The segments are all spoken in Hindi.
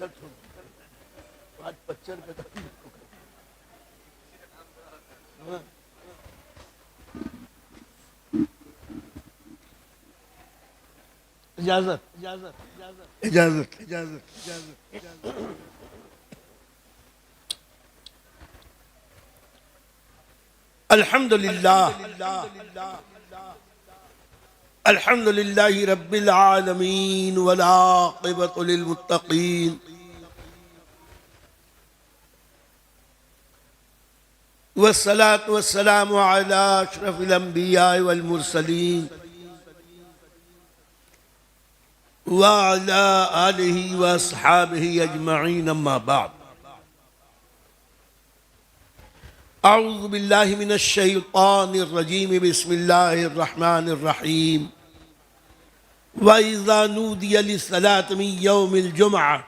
65 हो आज 55 का इजाजत इजाजत इजाजत इजाजत इजाजत इजाजत अल्हम्दुलिल्लाह अल्हम्दुलिल्लाहि रब्बिल आलमीन वल आक़िबतु लिल मुत्तक़ीन वस्सलातु वस्सलामु अला अशरफिल अंबिया वल मुरसलीन व अला आलिहि व अस्हाबिहि अजमईन अम्मा बाद अऊज़ु बिल्लाहि मिनश शैतानिर रजीम बिस्मिल्लाहिर रहमानिर रहीम व इज़ा नूदिया लिस्सलाति मिन यौमिल जुमअह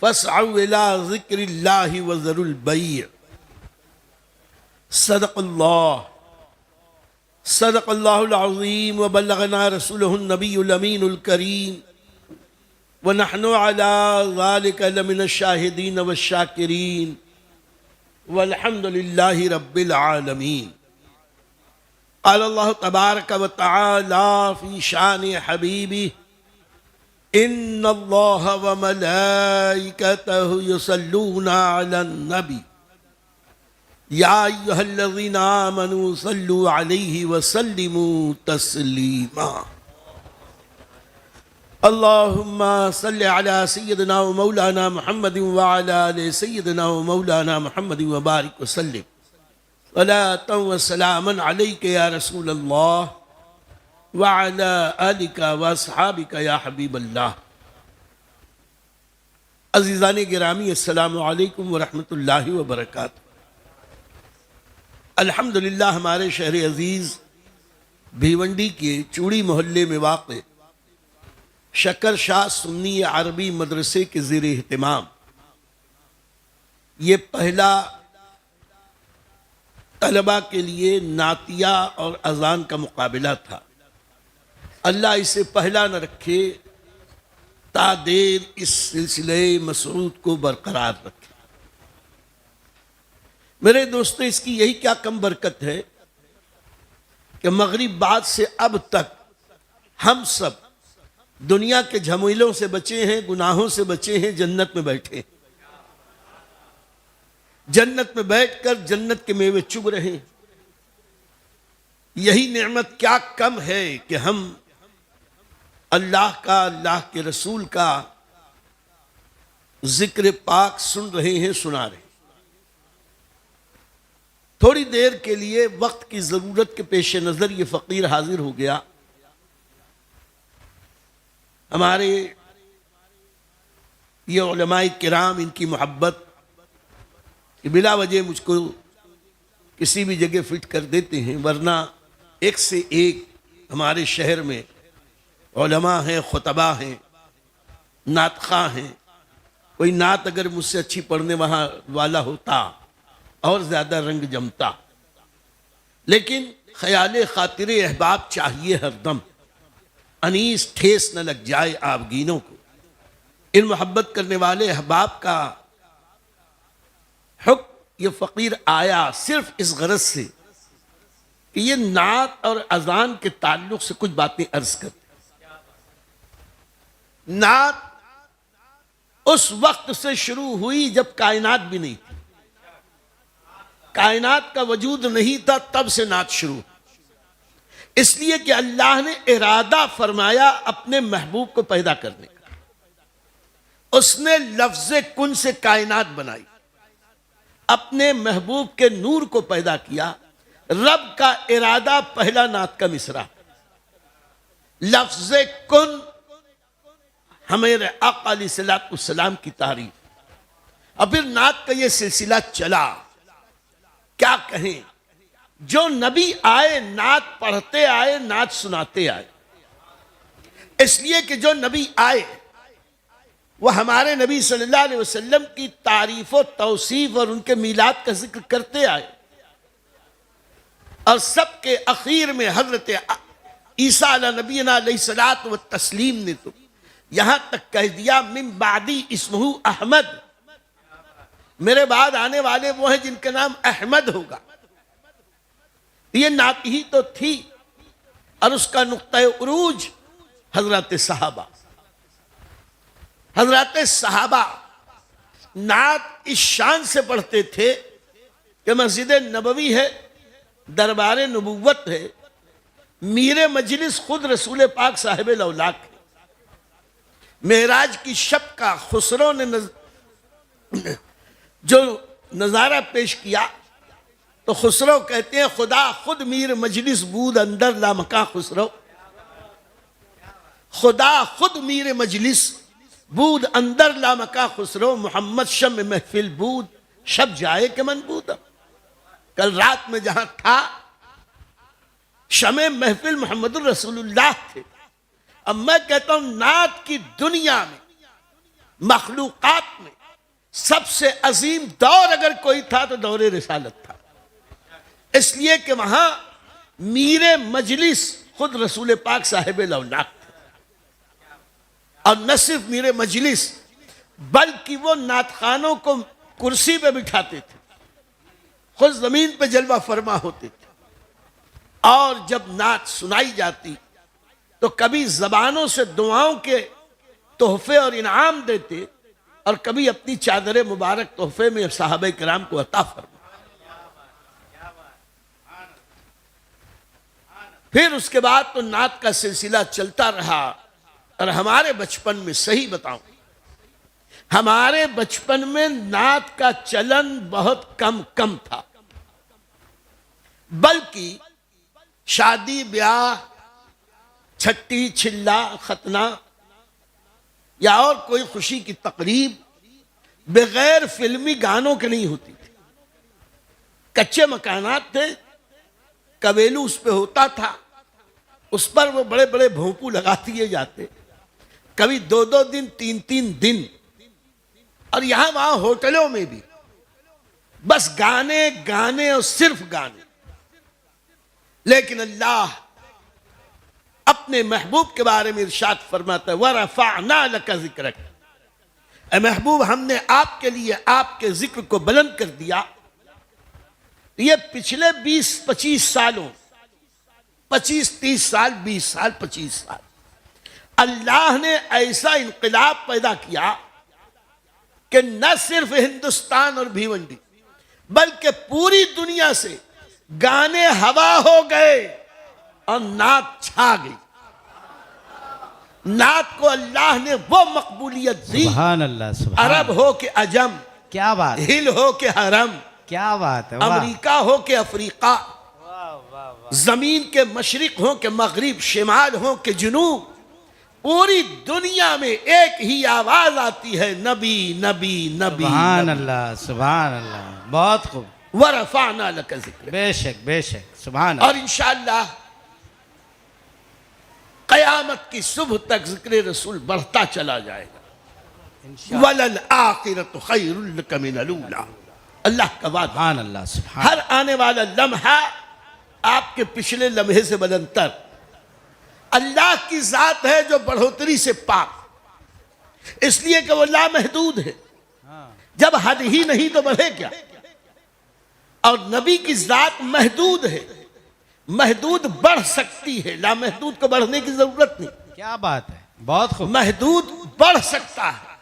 फस्अऊ इला ज़िक्रिल्लाहि व ज़रुल बैअ सदक़ल्लाहुल अज़ीम व बल्लगना रसूलुहुन नबियुल अमीनुल करीम व नहनु अला ज़ालिका लमिनश शाहिदीन व शाकिरीन वल्हम्दुलिल्लाहि रब्बिल आलमीन। क़ाल अल्लाहु तबारक व तआला फ़ी शानि हबीबिही इन्नल्लाह व मलाइकतहु युसल्लूना अलन नबी या अय्युहल्लज़ीना आमनू सल्लू अलैहि व सल्लिमू तस्लीमा। अल्लाहुम्मा सल्लि अला सय्यिदिना व मौलाना मुहम्मदिन व अला आलि सय्यिदिना व मौलाना मुहम्मदिन व बारिक व सल्लिम सलातन व सलामन अलैका या रसूल अल्लाह व अला आलिका व अस्हाबिका या हबीब अल्लाह। अज़ीज़ान गिरामी अस्सलामु अलैकुम व रहमतुल्लाहि व बरकातुहू। अल्हम्दुलिल्लाह हमारे शहर अजीज़ भिवंडी के चूड़ी मोहल्ले में वाक़ शकर शाह सुन्नी अरबी मदरसे के ज़ेर एहतिमाम ये पहला तलबा के लिए नातिया और अज़ान का मुकाबला था। अल्लाह इसे पहला न रखे, तादेर इस सिलसिले मसरूद को बरकरार रखे। मेरे दोस्तों, इसकी यही क्या कम बरकत है कि मगरिब बाद से अब तक हम सब दुनिया के झमेलों से बचे हैं, गुनाहों से बचे हैं, जन्नत में बैठे हैं। जन्नत में बैठकर जन्नत के मेवे चुग रहे हैं। यही नेमत क्या कम है कि हम अल्लाह का, अल्लाह के रसूल का जिक्र पाक सुन रहे हैं, सुना रहे हैं। थोड़ी देर के लिए वक्त की जरूरत के पेश नजर ये फकीर हाजिर हो गया। हमारे ये उलमाए किराम, इनकी मोहब्बत बिला वजह मुझको किसी भी जगह फिट कर देते हैं, वरना एक से एक हमारे शहर में उलमा हैं, खुतबा हैं, नातखा हैं। कोई नात अगर मुझसे अच्छी पढ़ने वहाँ वाला होता और ज़्यादा रंग जमता, लेकिन ख्याल खातिर अहबाब चाहिए हरदम, अनीस ठेस न लग जाए आबगीनों को। इन मोहब्बत करने वाले अहबाब का हुक्म ये फ़कीर आया सिर्फ इस गरज से कि ये नात और अजान के ताल्लुक से कुछ बातें अर्ज करते। नात उस वक्त से शुरू हुई जब कायनात भी नहीं थी, कायनात का वजूद नहीं था, तब से नात शुरू। इसलिए कि अल्लाह ने इरादा फरमाया अपने महबूब को पैदा करने का। उसने लफ्ज़े कुन से कायनात बनाई, अपने महबूब के नूर को पैदा किया। रब का इरादा पहला नात का मिसरा, लफ्ज़े कुन हमारे आका अलैहिस्सलाम की तारीफ। और फिर नात का ये सिलसिला चला। क्या कहें, जो नबी आए नात पढ़ते आए, नात सुनाते आए। इसलिए कि जो नबी आए वह हमारे नबी सल्लल्लाहु अलैहि वसल्लम की तारीफ और तौसीफ और उनके मीलाद का जिक्र करते आए। और सबके अखीर में हजरत ईसा अला नबीना अलैहिस्सलात व तस्लीम ने तो यहां तक कह दिया मिन बादी इस्महू अहमद, मेरे बाद आने वाले वो हैं जिनका नाम अहमद होगा। ये नात ही तो थी, और उसका नुक्ता उरूज हजरत सहाबा। हजरत सहाबा नात इस शान से पढ़ते थे कि मस्जिद नबवी है, दरबार नबुव्वत है, मीर मजलिस खुद रसूल पाक साहिब लौलाक है। मेराज की शब का खुसरो ने जो नज़ारा पेश किया तो खुसरो कहते हैं खुदा खुद मीर मजलिस बूद अंदर लामका खुसरो, खुदा खुद मीर मजलिस बूद अंदर लामका खुसरो, मोहम्मद शम महफिल बूद शब जाए के मन बूद। कल रात में जहां था शमे महफिल मोहम्मद रसूलुल्लाह थे। अब मैं कहता हूं नात की दुनिया में, मखलूकात में सबसे अजीम दौर अगर कोई था तो दौरे रिसालत था, इसलिए कि वहां मीरे मजलिस खुद रसूल पाक साहिब लौलाक थे। और न सिर्फ मीरे मजलिस बल्कि वो नातखानों को कुर्सी पे बिठाते थे, खुद जमीन पे जलवा फरमा होते थे। और जब नात सुनाई जाती तो कभी जबानों से दुआओं के तोहफे और इनाम देते, और कभी अपनी चादर मुबारक तोहफे में साहबे किराम को अता फरमा। फिर उसके बाद तो नात का सिलसिला चलता रहा। और हमारे बचपन में, सही बताऊं, हमारे बचपन में नात का चलन बहुत कम था, बल्कि शादी ब्याह, छट्टी छिल्ला खतना या और कोई खुशी की तकरीब बगैर फिल्मी गानों के नहीं होती थी। कच्चे मकानात थे, कवेलू उस पे होता था, उस पर वो बड़े बड़े भोंपू लगा दिए जाते, कभी 2-2 दिन 3-3 दिन। और यहां वहां होटलों में भी बस गाने गाने और सिर्फ गाने। लेकिन अल्लाह अपने महबूब के बारे में इरशाद फरमाता है, वरफ़अना लका ज़िक्रक, ऐ महबूब हमने आपके लिए आपके जिक्र को बुलंद कर दिया। ये पिछले 20-25 सालों, 25-30 साल, 20 साल, 25 साल अल्लाह ने ऐसा इनकलाब पैदा किया कि न सिर्फ हिंदुस्तान और भिवंडी बल्कि पूरी दुनिया से गाने हवा हो गए और नात छा गई। नात को अल्लाह ने वो मकबूलियत दी, सुभान अल्लाह, सुभान अरब हो के अजम, क्या बात, हिल हो के हरम, क्या बात है, अमेरिका हो के अफ्रीका, जमीन के मशरिक हो के मगरिब, शिमाल हो के जुनूब, पूरी दुनिया में एक ही आवाज आती है, नबी नबी नबी। सुभान अल्लाह, सुभान अल्लाह, बहुत खूब। वरफ़अना लका ज़िक्रक, बेशक बेशक, सुभान और इंशाअल्लाह क़यामत की सुबह तक ज़िक्र रसूल बढ़ता चला जाएगा। वलल आखिरतु खैरुल लका मिनल ऊला, अल्लाह का वादा। सुभान अल्लाह, सुभान। हर आने वाला लम्हा आपके पिछले लम्हे से बदंतर। अल्लाह की जात है जो बढ़ोतरी से पाक, इसलिए कि वो लामहदूद है, जब हद ही नहीं तो बढ़े क्या। और नबी की जात महदूद है, महदूद बढ़ सकती है, लामहदूद को बढ़ने की जरूरत नहीं। क्या बात है, बहुत खूब। महदूद बढ़ सकता है,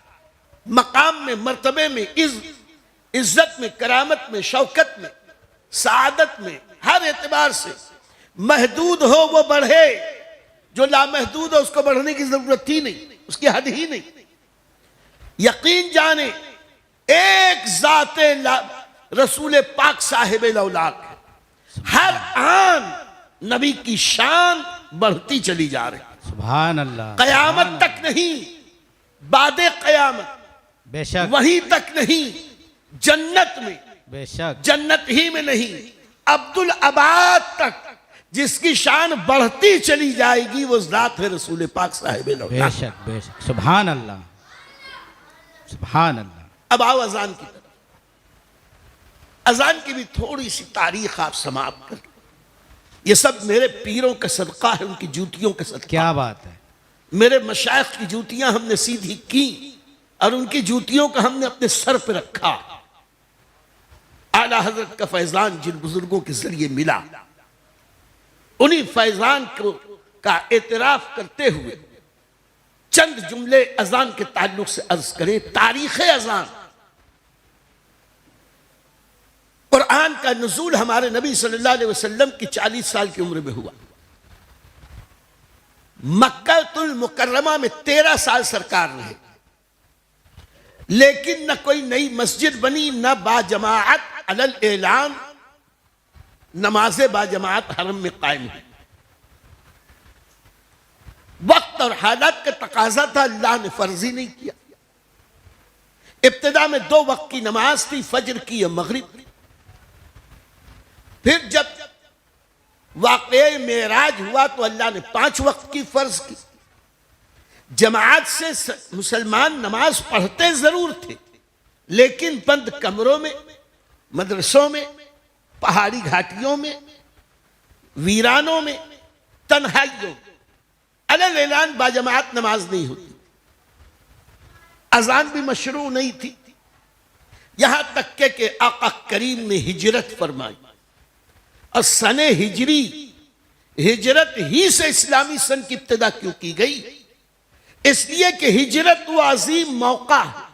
मकाम में, मर्तबे में, इज्जत में, करामत में, शौकत में, सादत में, हर एतबार से महदूद हो वो बढ़े। जो लामहदूद है उसको बढ़ने की जरूरत ही नहीं, उसकी हद ही नहीं। यकीन जाने एक जाते रसूल पाक साहिब लौलाक है, हर आन नबी की शान बढ़ती चली जा रही, सुभान अल्लाह, कयामत तक नहीं, बादे कयामत, बेशक वहीं तक नहीं, जन्नत में, बेशक, जन्नत ही में नहीं, अब्दुल अबाद तक जिसकी शान बढ़ती चली जाएगी वो जात है रसूल पाक साहिब लौलाक। बेशक बेशक, सुभान अल्लाह, सुभान अल्लाह। अब आओ अजान की तरफ। अजान की भी थोड़ी सी तारीख आप समाप्त कर। ये सब मेरे पीरों का सदका है, उनकी जूतियों का सदका। क्या बात है, मेरे मशाइख की जूतियां हमने सीधी की और उनकी जूतियों को हमने अपने सर पर रखा। आला हजरत का फैजान जिन बुजुर्गों के जरिए मिला, उन्हीं फैजान को का एतराफ करते हुए चंद जुमले अजान के ताल्लुक से अर्ज करें। तारीख अजान, कुरान का नुज़ूल हमारे नबी सल्लल्लाहु अलैहि वसल्लम की 40 साल की उम्र में हुआ। मक्कातुल मुकर्रमा में 13 साल सरकार रहे, लेकिन न कोई नई मस्जिद बनी, न बाजमाअत अलल ऐलान नमाज बाजमाअत हरम में कायम हुई। वक्त और हालात का तकाजा था, अल्लाह ने फर्जी नहीं किया। इब्तिदा में 2 वक्त की नमाज थी, फजर की या मगरिब की। फिर जब वाक़े मेराज हुआ तो अल्लाह ने 5 वक्त की फर्ज की। जमात से मुसलमान नमाज पढ़ते जरूर थे, लेकिन बंद कमरों में, मदरसों में, पहाड़ी घाटियों में, वीरानों में, तन्हाइयों में अलल ऐलान बाजमात नमाज नहीं होती। अजान भी मशरू नहीं थी। यहां तक के आका करीम ने हिजरत फरमाई और सने हिजरी, हिजरत ही से इस्लामी सन की इब्तिदा क्यों की गई? इसलिए कि हिजरत वो अजीम मौका है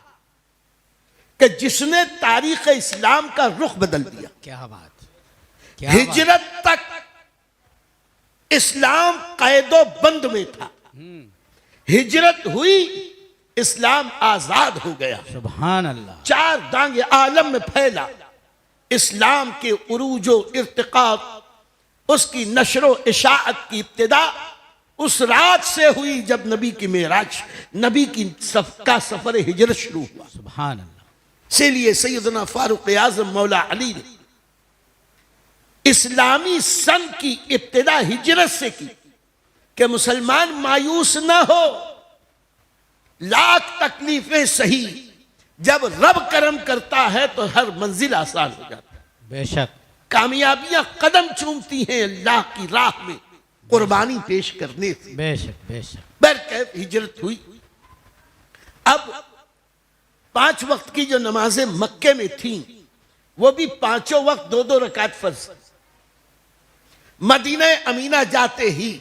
कि जिसने तारीख इस्लाम का रुख बदल दिया। क्या बात, हिजरत तक इस्लाम कैदो बंद में था, हिजरत हुई, इस्लाम आजाद हो गया। सुभान अल्लाह। 4 दांगे आलम में फैला। इस्लाम के उरूजो इर्तिका, उसकी नशरो इशाअत की इब्तिदा उस रात से हुई जब नबी की मेराज, नबी की सफर हिजरत शुरू हुआ। सुभान अल्लाह। इसीलिए सैयदना फारूक आजम मौला अली ने इस्लामी सन की इब्तिदा हिजरत से की कि मुसलमान मायूस ना हो। लाख तकलीफें सही, जब रब करम करता है तो हर मंजिल आसान हो जाती है। बेशक। कामयाबियां कदम चूमती हैं अल्लाह की राह में कुर्बानी पेश करने से। बेशक बेशक। बरकैफ हिजरत हुई। अब 5 वक्त की जो नमाजें मक्के में थीं, वो भी 5 वक्त 2-2 रकात फर्ज। मदीना अमीना जाते ही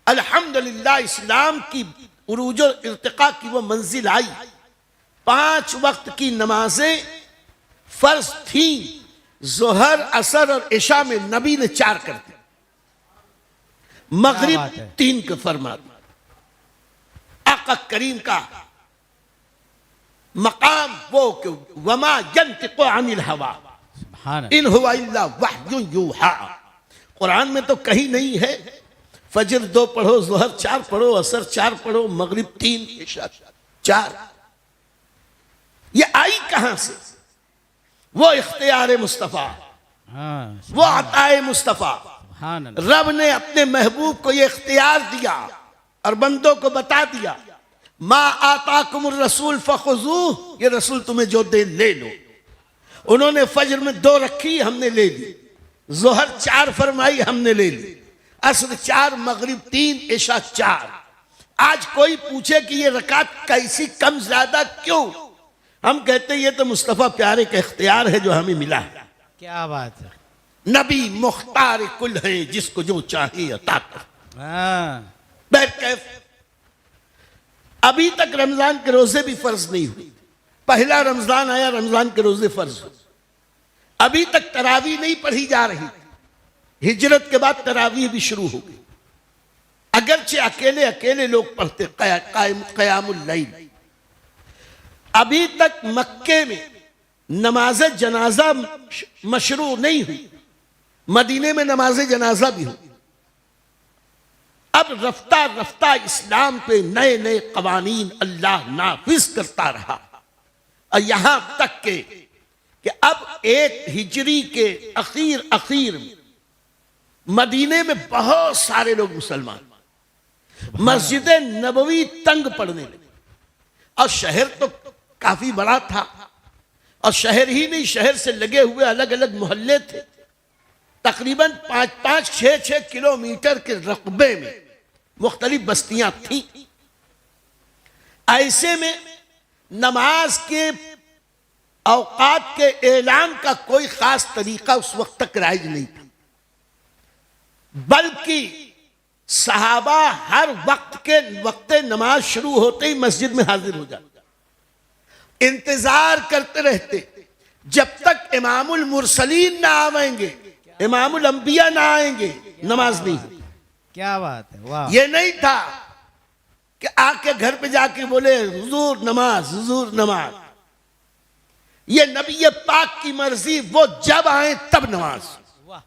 अल्हम्दुलिल्लाह इस्लाम की उरूज और इर्तिका की वो मंजिल आई। 5 वक्त की नमाजें फर्ज थी। जोहर, असर और इशा में नबी ने 4 कर दी। मगरिब 3 का फरमा दिया। आका करीम का मकाम वो कि वमा यंतिकु अनिल हवा इन हुवा इल्ला वह्युन यूहा। कुरान में तो कहीं नहीं है फजर 2 पढ़ो, जोहर 4 पढ़ो, असर 4 पढ़ो, मगरिब 3, इशा 4। ये आई कहां से? वो इख्तियार मुस्तफा, वो अताए मुस्तफा। रब ने अपने महबूब को ये इख्तियार दिया और बंदों को बता दिया, मा आताकुमुर रसूल फखुजूह, ये रसूल तुम्हें जो दे ले लो। उन्होंने फजर में 2 रखी, हमने ले ली। जोहर 4 फरमाई, हमने ले ली। असर 4, मगरिब 3, इशा 4। आज कोई पूछे कि ये रकात कैसी कम ज्यादा क्यों, हम कहते हैं ये तो मुस्तफा प्यारे का इख्तियार है जो हमें मिला है। क्या बात है। नबी मुख्तार कुल है, जिसको जो चाहे अता कर। बहरकैफ अभी तक रमजान के रोजे भी फर्ज नहीं हुए। पहला रमजान आया, रमजान के रोजे फर्ज हुए। अभी तक तरावी नहीं पढ़ी जा रही। हिजरत के बाद तरावी भी शुरू हो गई। अगरचे अकेले अकेले लोग पढ़ते क़यामुल लैल। अभी तक मक्के में नमाज जनाजा मशरू नहीं हुई, मदीने में नमाज जनाजा भी हुई। अब रफ्ता रफ्ता इस्लाम पे नए नए कवानीन अल्लाह नाफिज करता रहा और यहां तक के कि अब 1 हिजरी के अखीर में मदीने में बहुत सारे लोग मुसलमान, मस्जिद नबवी तंग पड़ने लगे। और शहर तो काफी बड़ा था, और शहर ही नहीं, शहर से लगे हुए अलग अलग मोहल्ले थे। तकरीबन 5-5, 6-6 किलोमीटर के रकबे में मुख्तलिफ बस्तियां थीं। ऐसे में नमाज के औकात के ऐलान का कोई खास तरीका उस वक्त तक राइज नहीं था, बल्कि सहाबा हर वक्त नमाज शुरू होते ही मस्जिद में हाजिर हो जाते, इंतजार करते रहते जब तक इमामुल मुरसलीन ना आवेंगे, इमामुल अंबिया ना आएंगे, नमाज नहीं होती। क्या बात है, वाह। ये नहीं था कि आके घर पे जाके बोले हुजूर नमाज, हुजूर नमाज। ये नबी पाक की मर्जी, वो जब आए तब नमाज। वाह।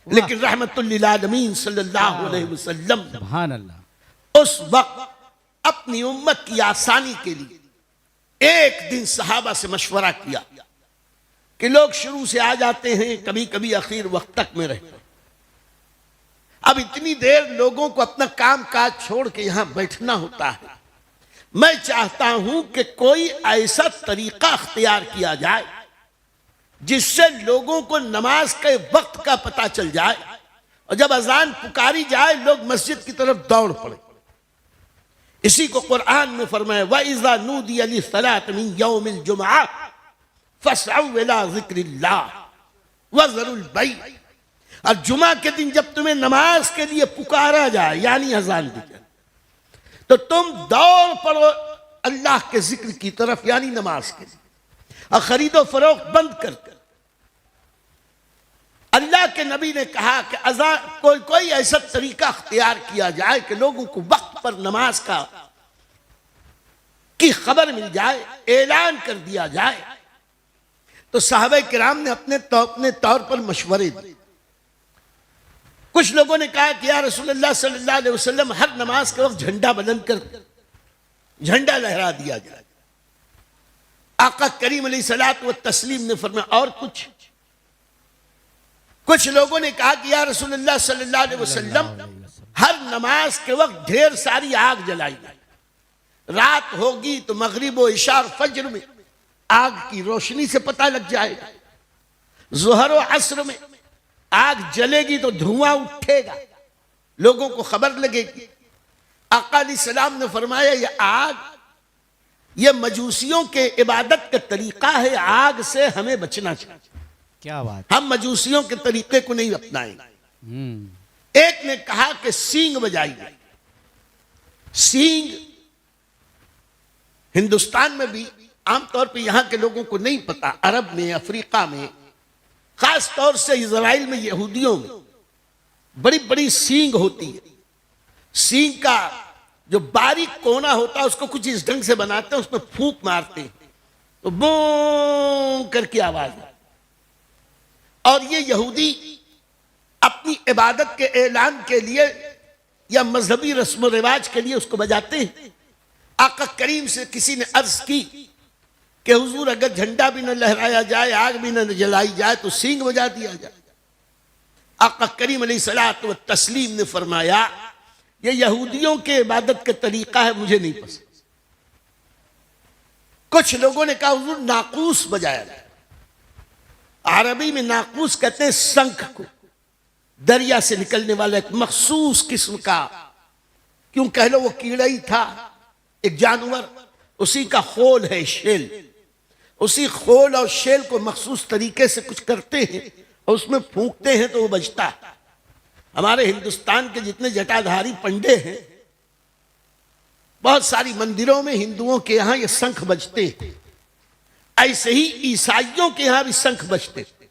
लेकिन रहमतुल लिल आलमीन सल्लल्लाहु अलैहि वसल्लम सुभान अल्लाह उस वक्त अपनी उम्मत की आसानी के लिए एक दिन सहाबा से मशवरा किया कि लोग शुरू से आ जाते हैं, कभी कभी आखिर वक्त तक में रहते हैं। अब इतनी देर लोगों को अपना काम काज छोड़ के यहां बैठना होता है। मैं चाहता हूं कि कोई ऐसा तरीका अख्तियार किया जाए जिससे लोगों को नमाज के वक्त का पता चल जाए और जब अजान पुकारी जाए लोग मस्जिद की तरफ दौड़ पड़े। इसी को कुरान में फरमाया व इज़ा नूदिया लिस्सलात मिन यौमिल जुमआ फसअू इला ज़िक्रिल्लाह व ज़रुल बै। और जुमा के दिन जब तुम्हें नमाज के लिए पुकारा जाए यानी अजान दी जाए तो तुम दौड़ पड़ो अल्लाह के जिक्र की तरफ यानी नमाज के लिए, और खरीदो फरोख्त बंद कर कर। अल्लाह के नबी ने कहा कि अजान कोई ऐसा तरीका अख्तियार किया जाए कि लोगों को वक्त पर नमाज की खबर मिल जाए, ऐलान कर दिया जाए। तो साहबे किराम ने अपने तौर पर मशवरे दिए। कुछ लोगों ने कहा कि या रसूलुल्लाह सल्लल्लाहु अलैहि वसल्लम हर नमाज के वक्त झंडा बुलंद कर झंडा लहरा दिया जाए। आका करीम अलैहिस्सलातु व तस्लीम ने फरमाया और कुछ लोगों ने कहा कि या रसूलुल्लाह सल्लल्लाहु अलैहि वसल्लम हर नमाज के वक्त ढेर सारी आग जलाई जाए। रात होगी तो मगरिब व इशा और फज्र में आग की रोशनी से पता लग जाएगा। ज़ोहर व अस्र में आग जलेगी तो धुआं उठेगा, लोगों को खबर लगेगी। आका अलैहिस्सलाम ने फरमाया ये आग, ये मजूसियों के इबादत का तरीका है, आग से हमें बचना चाहिए। क्या बात। हम मजूसियों के तरीके को नहीं अपनाएंगे। एक ने कहा कि सींग बजाइए। सींग हिंदुस्तान में भी आमतौर पे यहां के लोगों को नहीं पता, अरब में, अफ्रीका में, खास तौर से इजराइल में, यहूदियों में बड़ी बड़ी सींग होती है। सींग का जो बारीक कोना होता है उसको कुछ इस ढंग से बनाते हैं, उसमें फूंक मारते हैं तो बूं करके आवाज आती। और ये यहूदी अपनी इबादत के ऐलान के लिए या मजहबी रस्म रिवाज के लिए उसको बजाते हैं। आका करीम से किसी ने अर्ज की कि हुजूर अगर झंडा भी न लहराया जाए, आग भी न जलाई जाए तो सींग बजा दिया जाए। आका करीम अलैहिस्सलातु व तस्लीम ने फरमाया ये यहूदियों के इबादत का तरीका है, मुझे नहीं पसंद। कुछ लोगों ने कहा हुजूर नाकूस बजाया जाए। अरबी में नाकूस कहते हैं शंख को, दरिया से निकलने वाला एक मखसूस किस्म का, क्यों कह लो वो कीड़ा ही था, एक जानवर, उसी का खोल है शेल। उसी खोल और शेल को मखसूस तरीके से कुछ करते हैं और उसमें फूंकते हैं तो वो बजता है। हमारे हिंदुस्तान के जितने जटाधारी पंडे हैं, बहुत सारी मंदिरों में हिंदुओं के यहां ये शंख बजते हैं। ऐसे ही ईसाइयों के यहां भी शंख बजते हैं।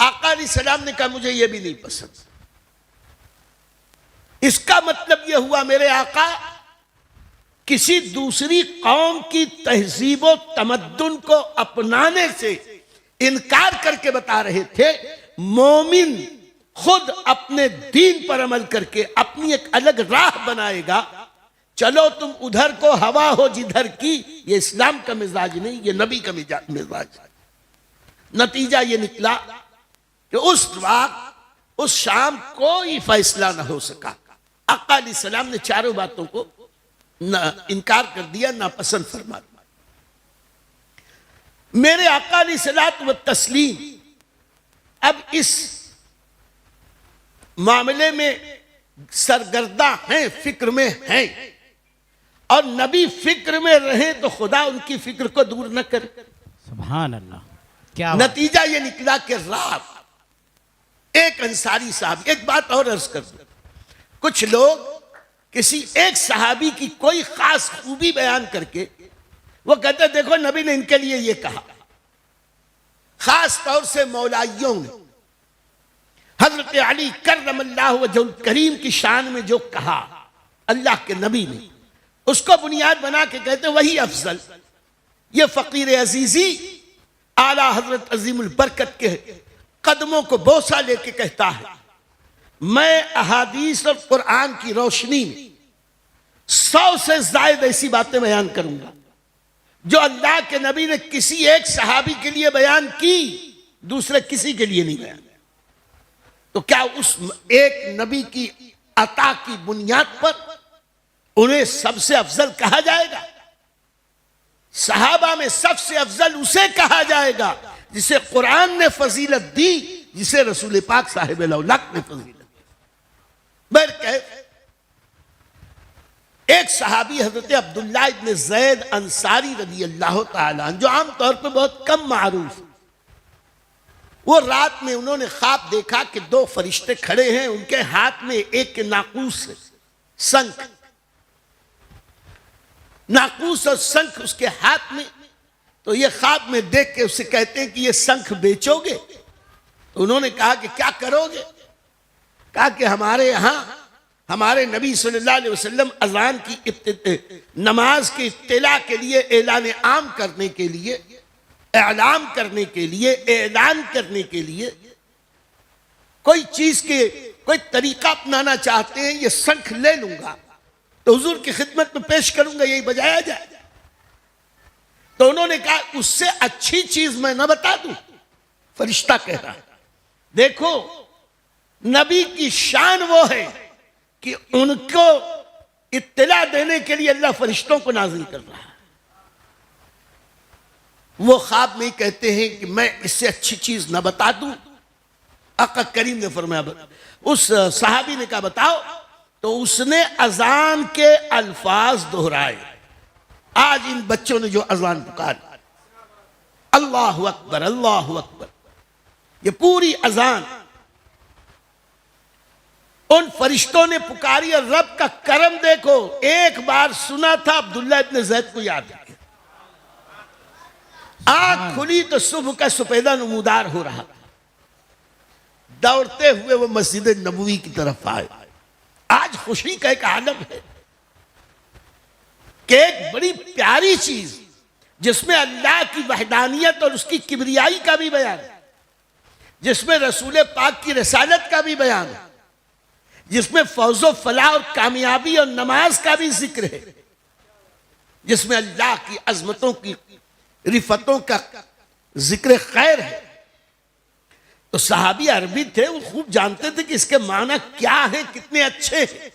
आका अलैहिस्सलाम ने कहा मुझे ये भी नहीं पसंद। इसका मतलब यह हुआ मेरे आका किसी दूसरी कौम की तहजीब व तमद्दुन को अपनाने से इनकार करके बता रहे थे मोमिन खुद अपने दीन पर अमल करके अपनी एक अलग राह बनाएगा। चलो तुम उधर को हवा हो जिधर की, ये इस्लाम का मिजाज नहीं, ये नबी का मिजाज। नतीजा ये निकला कि उस वक्त उस शाम कोई फैसला ना हो सका। आका अलैहिस्सलाम ने चारों बातों को ना इनकार कर दिया, ना पसंद फरमा दिया। मेरे आका अलैहिस्सलातु व तस्लीम अब इस मामले में सरगर्दा हैं, फिक्र में हैं और नबी फिक्र में रहे तो खुदा उनकी फिक्र को दूर न करे। सुभान अल्लाह, क्या बात। नतीजा ये निकला कि रात एक अंसारी साहब, एक बात और अर्ज कर दूं, कुछ लोग किसी एक सहाबी की कोई खास खूबी बयान करके वो कहते देखो नबी ने इनके लिए ये कहा। खास तौर से मौलाइयों ने हजरत अली करमल्लाहु वजहुल करीम की शान में जो कहा अल्लाह के नबी ने, उसको बुनियाद बना के कहते वही अफजल। ये फकीर अजीजी आला हजरत अजीमुल बरकत के कदमों को बोसा लेके कहता है, मैं अहादीस और कुरान की रोशनी में 100 से ज्यादा ऐसी बातें बयान करूंगा जो अल्लाह के नबी ने किसी एक सहाबी के लिए बयान की, दूसरे किसी के लिए नहीं बयान। तो क्या उस एक नबी की अता की बुनियाद पर उन्हें सबसे अफजल कहा जाएगा? सहाबा में सबसे अफजल उसे कहा जाएगा जिसे कुरान ने फजीलत दी, जिसे रसूल पाक साहिब लौलाक ने फजीलत दी। एक सहाबी हजरत अब्दुल्ला इब्न ज़ैद अंसारी रज़ी अल्लाह ताला अन्हु, जो आमतौर पर बहुत कम मारूफ, वो रात में उन्होंने ख्वाब देखा कि 2 फरिश्ते खड़े हैं, उनके हाथ में एक के नाकूस है, शंख, नाकूस और शंख उसके हाथ में। तो ये ख्वाब में देख के उससे कहते हैं कि ये शंख बेचोगे? तो उन्होंने कहा कि क्या करोगे? कहा कि हमारे यहां हमारे नबी सल्लल्लाहु अलैहि वसल्लम अजान की नमाज की इत्तिला के लिए ऐलान आम करने के लिए, ऐलान करने के लिए, ऐलान करने के लिए कोई चीज के कोई तरीका अपनाना चाहते हैं, ये शंख ले लूंगा तो हुजूर की खिदमत में पेश करूंगा, यही बजाया जाए। तो उन्होंने कहा उससे अच्छी चीज मैं न बता दूं? फरिश्ता कह रहा है देखो नबी की शान वो है कि उनको इत्तिला देने के लिए अल्लाह फरिश्तों को नाजिल कर रहा है। वो ख्वाब में कहते हैं कि मैं इससे अच्छी चीज न बता दूं? आका करीम ने फरमाया, उस सहाबी ने कहा बताओ। तो उसने अजान के अल्फाज दोहराए। आज इन बच्चों ने जो अजान पुकारी, अल्लाहु अकबर अल्लाहु अकबर, ये पूरी अजान उन फरिश्तों ने पुकारी और रब का करम देखो, एक बार सुना था अब्दुल्ला इब्न ज़ैद को याद है, आंख खुली तो सुबह का सुपेदा नमूदार हो रहा था। दौड़ते हुए वो मस्जिद नबवी की तरफ आए। आज खुशी का एक आलम है कि एक बड़ी प्यारी चीज जिसमें अल्लाह की वहदानियत और उसकी किबरियाई का भी बयान है, जिसमें रसूल पाक की रसालत का भी बयान है, जिसमें फौजो फलाह और कामयाबी और नमाज का भी जिक्र है, जिसमें अल्लाह की अजमतों की रिफतों का जिक्र खैर है। तो सहाबी अरबी थे, वो खूब जानते थे कि इसके माना क्या है, कितने अच्छे हैं।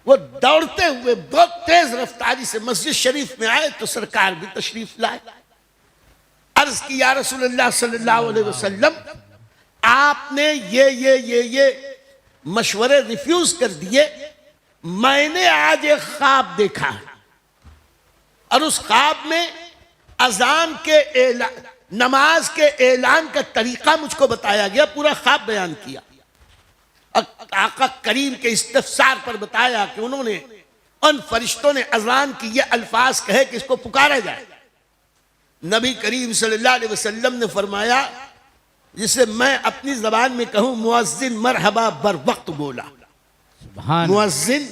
वो दौड़ते हुए बहुत तेज रफ्तारी से मस्जिद शरीफ में आए तो सरकार भी तशरीफ लाए। अर्ज की या रसूलुल्लाह सल्लल्लाहु अलैहि वसल्लम, आपने ये मशवरे रिफ्यूज कर दिए। मैंने आज एक ख्वाब देखा है और उस ख्वाब में अजान के नमाज के ऐलान का तरीका मुझको बताया गया, पूरा ख्वाब बयान किया। आका करीम के इस्तफसार पर बताया कि उन्होंने उन फरिश्तों ने अजान की ये अल्फाज कहे कि इसको पुकारा जाए। नबी करीम सल्लल्लाहु अलैहि वसल्लम ने फरमाया, जिसे मैं अपनी जबान में कहूं, मुअज्जिन मरहबा बर वक्त बोला, मुअज्जिन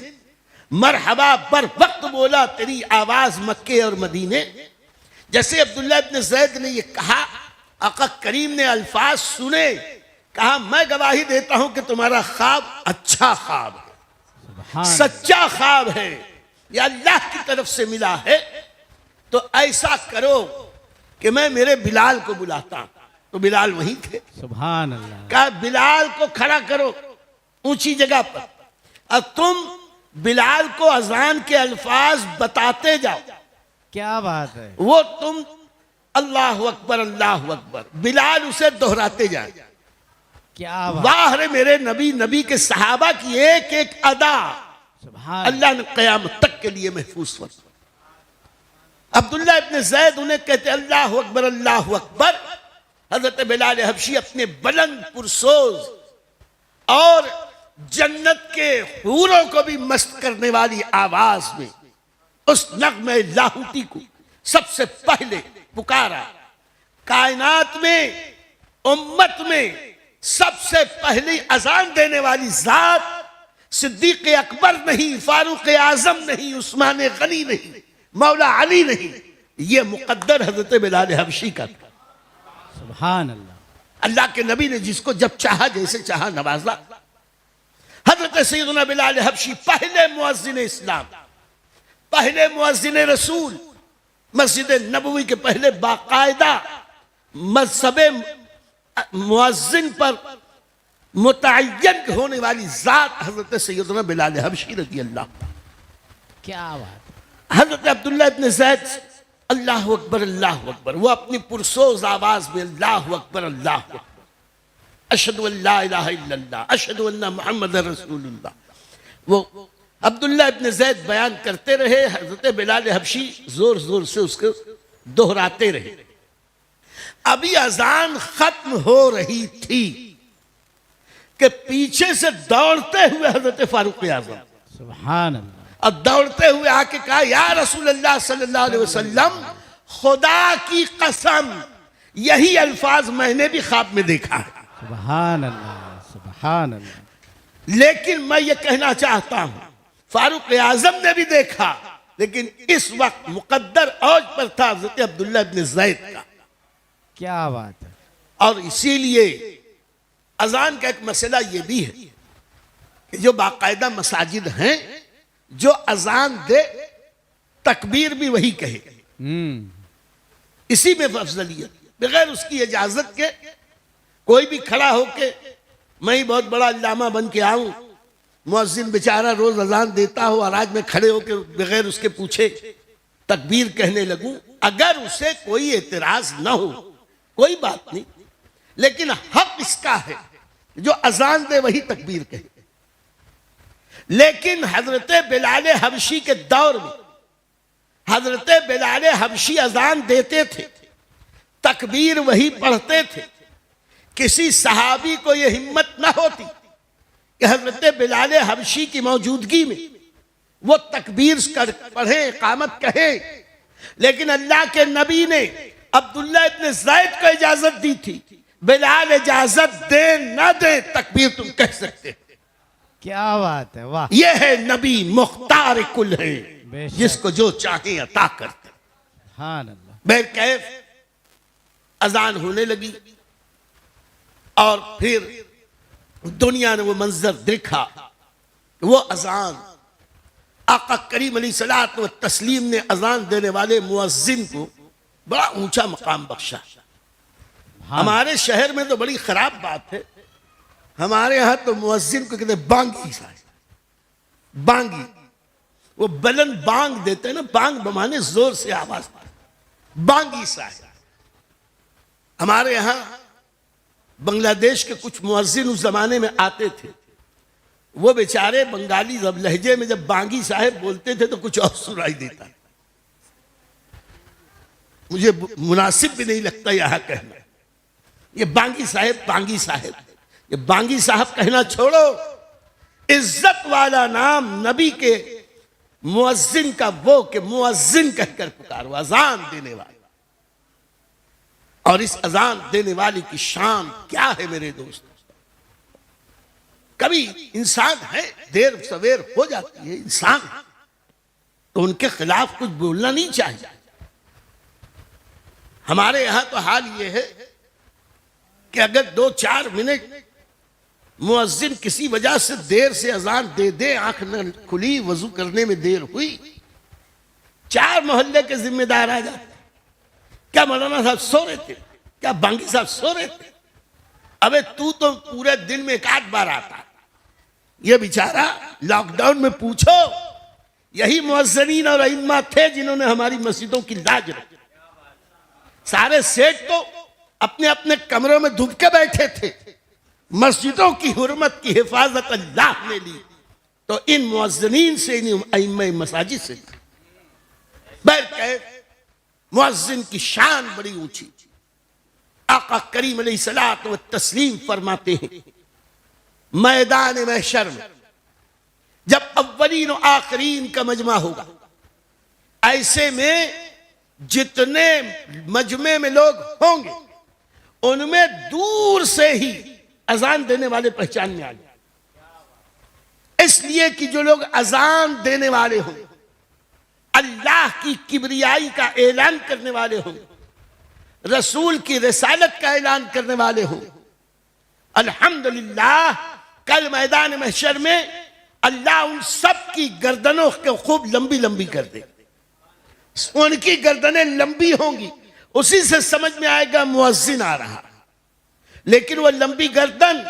मरहबा बर वक्त बोला, तेरी आवाज मक्के और मदीने। जैसे अब्दुल्ला इब्न ज़ैद ने ये कहा, आका करीम ने अल्फाज सुने, कहा मैं गवाही देता हूं कि तुम्हारा ख्वाब अच्छा ख्वाब है, सच्चा ख्वाब है, या अल्लाह की तरफ से मिला है। तो ऐसा करो कि मैं मेरे बिलाल को बुलाता। तो बिलाल वहीं थे। सुभान अल्लाह। कहा बिलाल को खड़ा करो ऊंची जगह पर, अब तुम बिलाल को अजान के अल्फाज बताते जाओ। क्या बात है। वो तुम अल्लाहु अकबर अल्लाहु अकबर, बिलाल उसे दोहराते जाए। क्या बात। वाह रे मेरे नबी, नबी के सहाबा की एक एक अदा सुभान अल्लाह ने क़यामत तक के लिए महफूज फरमा। अब्दुल्ला इब्न ज़ैद उन्हें कहते अल्लाह अकबर अल्लाह अकबर। हजरत बिलाल हबशी अपने बुलंद पुरसोज और जन्नत के हूरों को भी मस्त करने वाली आवाज में उस नग़्मे लाहूती को सबसे पहले पुकारा। कायनात में उम्मत में सबसे पहली अजान देने वाली जात सिद्दीक अकबर नहीं, फारूक आजम नहीं, उस्मान गनी नहीं, मौला अली नहीं, ये मुकद्दर हजरत बिलाल हबशी का था। सुभान अल्लाह। अल्लाह के नबी ने जिसको जब चाहा जैसे चाहा नवाजा। हजरत सैयदना बिलाल हबशी पहले मुअज्जिन इस्लाम, पहले मुअज्जिन रसूल, मस्जिद नबवी के पहले बाकायदा मज़हब मुअज्जिन पर मुतअय्यन होने वाली जात हजरत सैयदना बिलाल हबशी रज़ी अल्लाह। क्या बात है। हजरत अब्दुल्ला इब्न ज़ैद अल्लाह अकबर अल्लाह अकबर, वो अपनी पुरसोज आवाज में अल्लाह अकबर अल्लाह अकबर, अशहदु अल्ला इलाहा इल्लल्लाह, अशहदु अन्ना मुहम्मदर रसूलुल्लाह, वो अब्दुल्ला इब्न ज़ैद बयान करते रहे। हजरत बिलाल हबशी जोर जोर से उसको दोहराते रहे। अभी अजान खत्म हो रही थी कि पीछे से दौड़ते हुए हजरत फारूक आज़म सुभान अल्लाह। अब दौड़ते हुए आके कहा या रसूल अल्लाह सल्लल्लाहु अलैहि वसल्लम, खुदा की कसम यही अल्फाज मैंने भी ख्वाब में देखा है, सुभान अल्लाह सुभान अल्लाह। लेकिन मैं ये कहना चाहता हूं फारूक आजम ने भी देखा, लेकिन इस वक्त मुकद्दर औज पर था हज़रत अब्दुल्ला इब्न ज़ैद का। क्या बात है। और इसीलिए अजान का एक मसला ये भी है कि जो बाकायदा मसाजिद हैं, जो अजान दे तकबीर भी वही कहे, इसी में अफजलियत, बगैर उसकी इजाजत के कोई भी खड़ा होके मैं ही बहुत बड़ा अल्लामा बन के आऊं, मुअज्जिन बेचारा रोज अजान देता हो और आज मैं खड़े होके बगैर उसके पूछे तकबीर कहने लगूं, अगर उसे कोई एतराज ना हो कोई बात नहीं, लेकिन हक इसका है जो अजान दे वही तकबीर कहे। लेकिन हजरत बिलाल हबशी के दौर में हजरत बिलाल हबशी अजान देते थे, तकबीर वही पढ़ते थे। किसी सहाबी को यह हिम्मत ना होती कि हजरत बिलाल हबशी की मौजूदगी में वो तकबीर कर पढ़े, इकामत कहे, लेकिन अल्लाह के नबी ने अब्दुल्ला इब्न ज़ैद को इजाजत दी थी, बिलाल इजाजत दे ना दे तकबीर तुम कह सकते। क्या बात है, वाह। यह है नबी मुख्तार कुल है, बेशक। जिसको जो चाहे अता करते। सुभान अल्लाह। बैरकैफ अजान होने लगी और फिर दुनिया ने वो मंजर देखा, वो अजान आका करीम अलैहिस्सलातु व तस्लीम ने अजान देने वाले मुअज्जिन को बड़ा ऊंचा मकाम बख्शा। हमारे शहर में तो बड़ी खराब बात है, हमारे यहां तो मुअज्जिन को कहते बांगी साहब, बांगी, वो बुलंद बांग देते हैं ना, बांग बमाने जोर से आवाज, बांगी साहब। हमारे यहां बांग्लादेश के कुछ मुअज्जिन उस जमाने में आते थे, वो बेचारे बंगाली जब लहजे में जब बांगी साहब बोलते थे तो कुछ और सुनाई देता। मुझे मुनासिब भी नहीं लगता यहां कहना, ये बांगी साहब, बांगी साहब, ये बांगी साहब कहना छोड़ो, इज्जत वाला नाम नबी के मुअज्जिन का वो कि मुअज्जिन कहकर पुकारो, अजान देने वाला। और इस अजान देने वाले की शान क्या है मेरे दोस्त। कभी इंसान है, देर सवेर हो जाती है, इंसान तो उनके खिलाफ कुछ बोलना नहीं चाहिए। हमारे यहां तो हाल ये है कि अगर 2-4 मिनट मुअज्जिन किसी वजह से देर से अजान दे दे, आंख न खुली, वजू करने में देर हुई, 4 मोहल्ले के जिम्मेदार आ जाते। क्या मौलाना साहब सो रहे थे, क्या बांगी साहब सो रहे थे? अबे तू तो पूरे दिन में 1-8 बार आता। ये बेचारा लॉकडाउन में पूछो, यही मुअज्जिनीन और अइम्मा थे जिन्होंने हमारी मस्जिदों की लाज रखी। सारे सेठ तो अपने अपने कमरों में डूब के बैठे थे, मस्जिदों की हुर्मत की हिफाजत अल्लाह ने ली, तो इन मुअज्जिनीन से, इन अइम्मे मसाजिद से बहरकैफ मुअज्जिन की शान बड़ी ऊंची। आका करीम अलैहिस्सलात व तस्लीम फरमाते हैं, मैदान महशर में जब अव्वलीन और आखिरीन का मजमा होगा, ऐसे में जितने मजमे में लोग होंगे उनमें दूर से ही अजान देने वाले पहचान में आ जाए। इसलिए कि जो लोग अजान देने वाले हों, अल्लाह की किबरियाई का ऐलान करने वाले हों, रसूल की रिसालत का ऐलान करने वाले हों, अल्हम्दुलिल्लाह कल मैदान महशर में अल्लाह उन सब की गर्दनों को खूब लंबी लंबी कर दे। उनकी गर्दनें लंबी होंगी, उसी से समझ में आएगा मुअज्जिन आ रहा। लेकिन वह लंबी गर्दन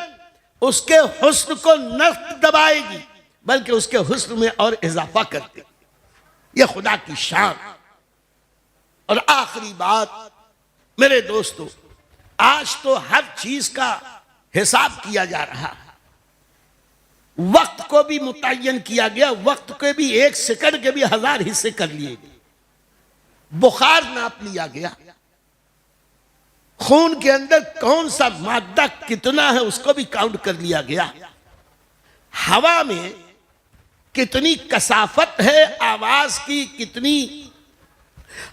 उसके हुस्न को न दबाएगी, बल्कि उसके हुस्न में और इजाफा करती। यह खुदा की शान। और आखिरी बात मेरे दोस्तों, आज तो हर चीज का हिसाब किया जा रहा है। वक्त को भी मुतय्यन किया गया, वक्त के भी 1 सेकंड के भी 1000 हिस्से कर लिए गए। बुखार नाप लिया गया, खून के अंदर कौन सा मादा कितना है उसको भी काउंट कर लिया गया। हवा में कितनी कसाफत है आवाज की, कितनी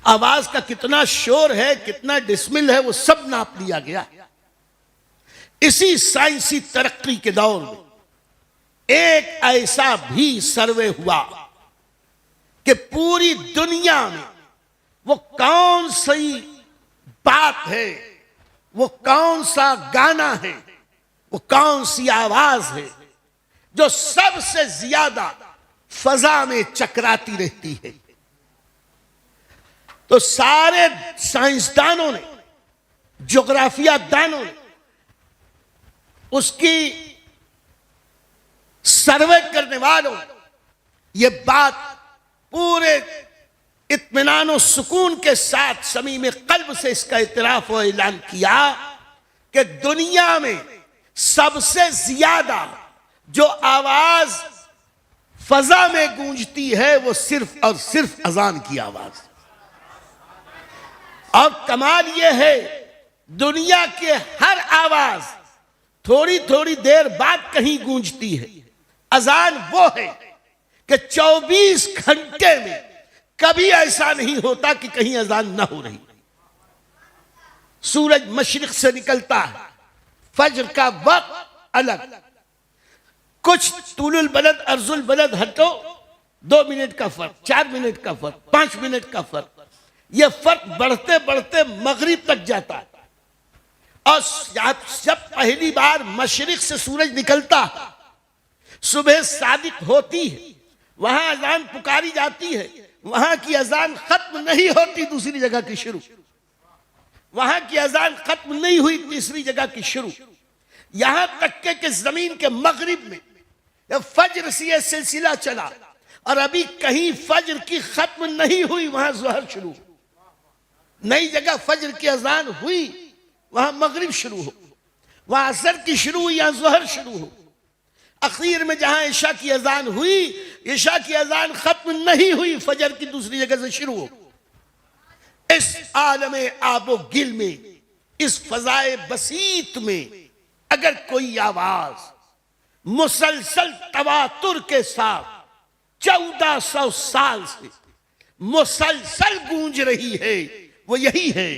आवाज का कितना शोर है, कितना डिसमिल है, वो सब नाप लिया गया। इसी साइंसी तरक्की के दौर में एक ऐसा भी सर्वे हुआ कि पूरी दुनिया में वो कौन सी बात है, वो कौन सा गाना है, वो कौन सी आवाज है जो सबसे ज्यादा फजा में चकराती रहती है। तो सारे साइंसदानों ने, ज्योग्राफिया दानों ने उसकी सर्वे करने वालों ये बात पूरे इत्मीनान और सुकून के साथ समीम कल्ब से इसका इतराफ और ऐलान किया कि दुनिया में सबसे ज्यादा जो आवाज फजा में गूंजती है वो सिर्फ और सिर्फ अजान की आवाज। और कमाल यह है, दुनिया के हर आवाज थोड़ी थोड़ी देर बाद कहीं गूंजती है। अजान वो है कि 24 घंटे में कभी ऐसा नहीं होता कि कहीं अजान ना हो रही। सूरज मशरिक से निकलता है, फज्र का वक्त अलग, कुछ तुलुल बलद अर्जुल बलद हटो 2 मिनट का फर्क, 4 मिनट का फर्क, 5 मिनट का फर्क, यह फर्क बढ़ते बढ़ते मगरिब तक जाता है। और जब पहली बार मशरिक से सूरज निकलता है, सुबह सादिक होती है, वहां अजान पुकारी जाती है, वहां की अजान खत्म नहीं होती, दूसरी जगह की शुरू, वहां की अजान खत्म नहीं हुई, तीसरी जगह की शुरू, यहां तक के जमीन के मगरिब में फज्र से यह सिलसिला चला और अभी कहीं फज्र की खत्म नहीं हुई, वहां ज़ोहर शुरू, नई जगह फज्र की अजान हुई, वहां मगरिब शुरू हो, वहां असर की शुरू हुई, यहां ज़ोहर शुरू हो, अखीर में जहां ईशा की अजान हुई, ईशा की अजान खत्म नहीं हुई, फजर की दूसरी जगह से शुरू हो। इस आलमे आबो गिल में, इस फजाए बसीत में अगर कोई आवाज मुसलसल तवातुर के साथ 1400 साल से मुसलसल गूंज रही है, वो यही है,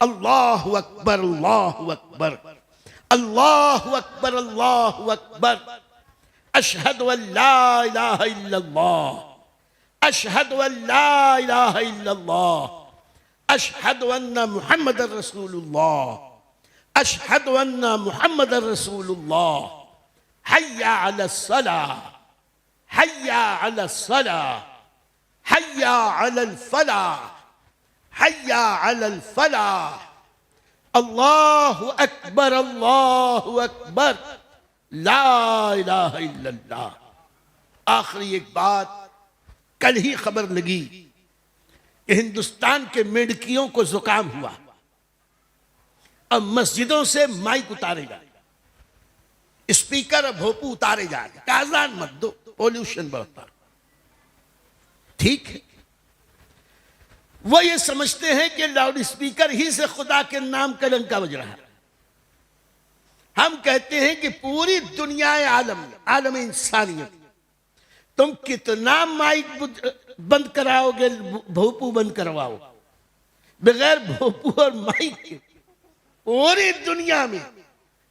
अल्लाहु अकबर, अल्लाहु अकबर, अल्लाहु अकबर, अल्लाहु अकबर, अशहदु अल्ला इलाहा इल्लल्लाह, अशहदु अल्ला इलाहा इल्लल्लाह, अशहदु अन्ना मुहम्मदर रसूलुल्लाह, अशहदु अन्ना मुहम्मदर रसूलुल्लाह, हय्या अलस सलाह, हय्या अलस सलाह, हय्या अलल फलाह, हय्या अलल फलाह, अल्लाहु अकबर, अल्लाहु अकबर, ला इलाहा इल्लल्लाह। आखिरी एक बात, कल ही खबर लगी कि हिंदुस्तान के मेढकियों को जुकाम हुआ, अब मस्जिदों से माइक उतारे जा रहे, स्पीकर और भोपू उतारे जा रहे, अजान मत दो। पॉल्यूशन बढ़ता। ठीक है, वो ये समझते हैं कि लाउड स्पीकर ही से खुदा के नाम का डंका बज रहा है। हम कहते हैं कि पूरी दुनिया आलम इंसानियत, तुम कितना माइक बंद कराओगे, भोपू बंद करवाओ, बगैर भोपू और माइक के पूरी दुनिया में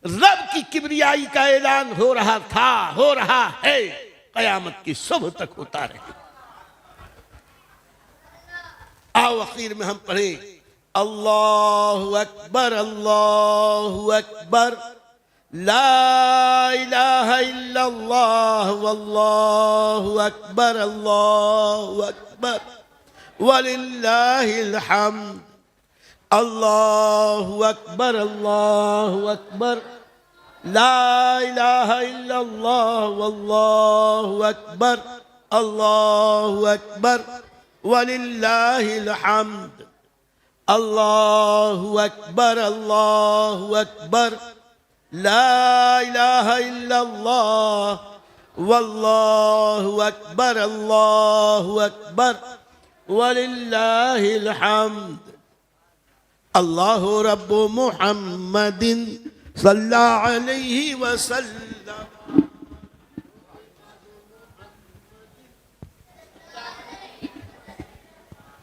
रब की किबरियाई का ऐलान हो रहा था, हो रहा है, कयामत की सुबह तक होता रहे। आओ आखिर में हम पढ़े अल्लाहु अकबर, अल्लाहु अकबर, ला इलाहा इल्लल्लाह, वल्लाहु अकबर, अल्लाहु अकबर, वलिल्लाहिल हम्द, अल्लाहु अकबर, अल्लाहु अकबर, ला इलाहा इल्लल्लाह, वल्लाहु अकबर, अल्लाहु अकबर, वलिल्लाहिल हम्द, अल्लाहु अकबर, अल्लाहु अकबर, ला इलाहा इल्लल्लाह, वल्लाहु अकबर, अल्लाहु अकबर, वलिल्लाहिल हम्द। अल्लाहु रब्बु मुहम्मदिन सल्लल्लाहु अलैहि वसल्लम।